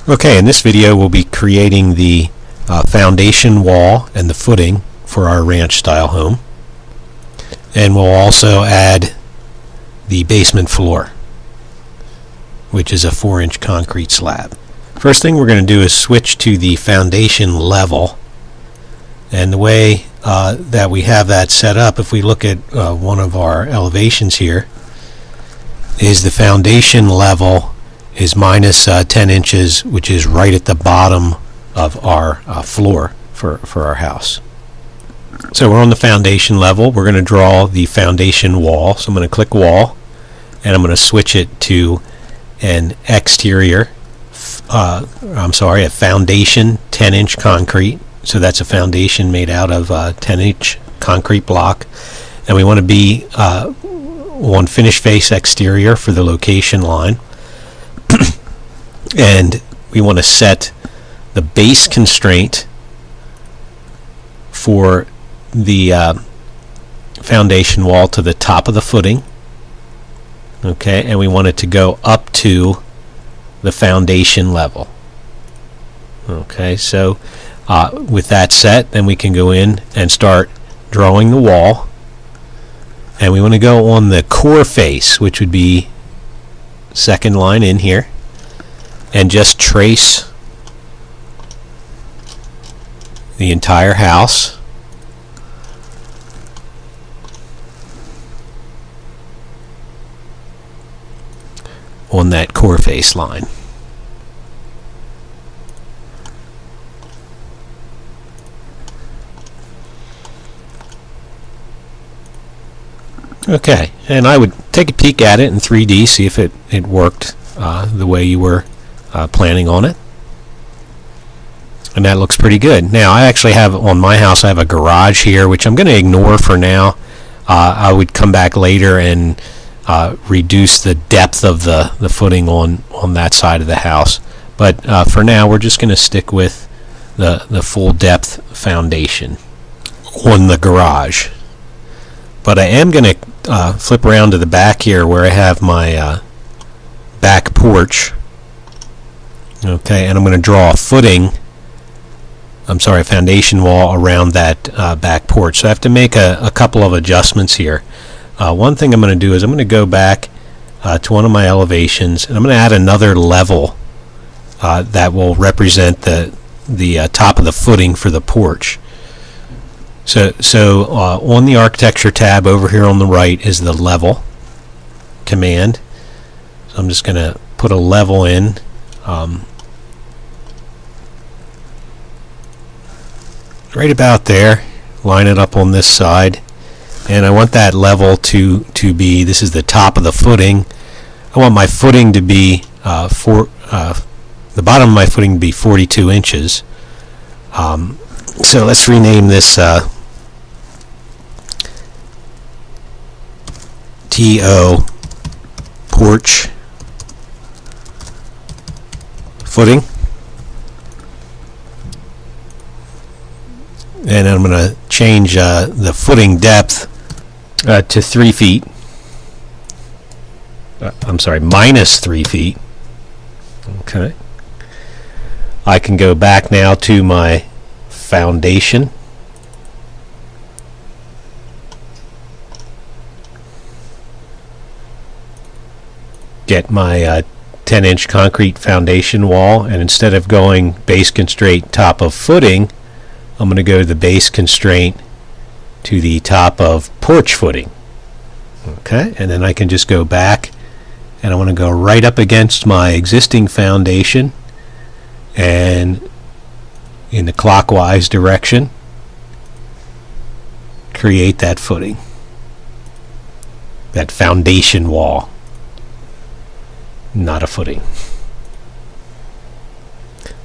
Okay, in this video we'll be creating the foundation wall and the footing for our ranch style home, and we'll also add the basement floor, which is a 4-inch concrete slab. First thing we're going to do is switch to the foundation level, and the way that we have that set up, if we look at one of our elevations here, is the foundation level is minus 10 inches, which is right at the bottom of our floor for our house. So we're on the foundation level. We're going to draw the foundation wall. So I'm going to click wall, and I'm going to switch it to an exterior, a foundation 10-inch concrete. So that's a foundation made out of 10-inch concrete block. And we want to be on finish face exterior for the location line. And we want to set the base constraint for the foundation wall to the top of the footing. Okay, and we want it to go up to the foundation level. Okay, so with that set, then we can go in and start drawing the wall. And we want to go on the core face, which would be second line in here, and just trace the entire house. On that core face line. Okay, and I would take a peek at it in 3D, see if it worked the way you were planning on it. And that looks pretty good. Now, I actually have, on my house, I have a garage here, which I'm going to ignore for now. I would come back later and reduce the depth of the footing on that side of the house. But for now, we're just going to stick with the full depth foundation on the garage. But I am going to flip around to the back here where I have my back porch. Okay, and I'm going to draw a foundation wall around that back porch. So I have to make a couple of adjustments here. One thing I'm going to do is I'm going to go back to one of my elevations, and I'm going to add another level that will represent the top of the footing for the porch. So on the architecture tab over here on the right is the level command. So I'm just going to put a level in. Right about there. Line it up on this side. And I want that level to be, this is the top of the footing. I want my footing to be, the bottom of my footing to be 42 inches. So let's rename this TO porch footing. And I'm going to change the footing depth to 3 feet. Minus 3 feet. Okay. I can go back now to my foundation. Get my 10-inch concrete foundation wall, and instead of going base constraint top of footing, I'm going to go to the base constraint to the top of porch footing. Okay, and then I can just go back, and I want to go right up against my existing foundation and in the clockwise direction create that footing, that foundation wall, not a footing.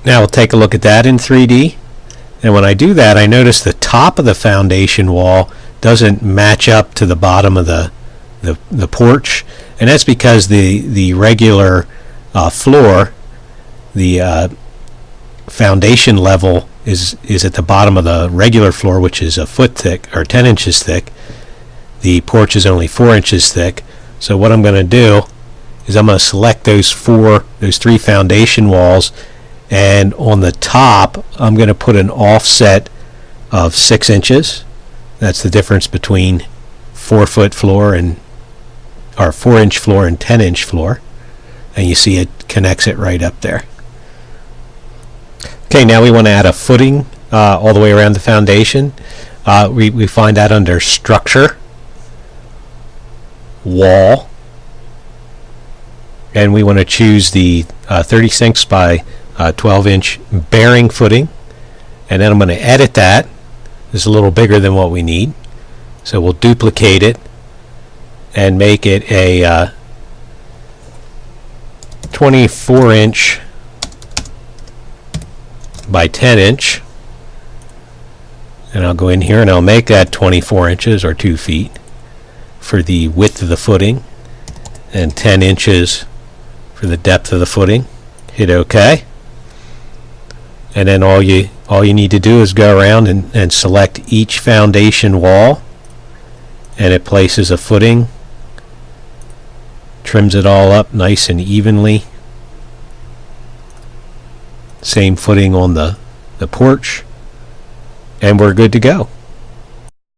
Now we'll take a look at that in 3D. And when I do that, I notice the top of the foundation wall doesn't match up to the bottom of the porch, and that's because the regular floor, the foundation level is at the bottom of the regular floor, which is a foot thick or 10 inches thick. The porch is only 4 inches thick. So what I'm going to do is I'm going to select those three foundation walls And on the top, I'm going to put an offset of 6 inches. That's the difference between 4-foot floor and, or 4-inch floor and 10-inch floor. And you see it connects it right up there. Okay, now we want to add a footing all the way around the foundation. We find that under Structure, Wall, and we want to choose the 36 by 12-inch bearing footing. And then I'm going to edit that. It's a little bigger than what we need. So we'll duplicate it and make it a 24-inch by 10-inch. And I'll go in here and I'll make that 24 inches or 2 feet for the width of the footing and 10 inches for the depth of the footing. Hit OK. And then all you need to do is go around and select each foundation wall, and it places a footing, trims it all up nice and evenly. Same footing on the porch, and we're good to go.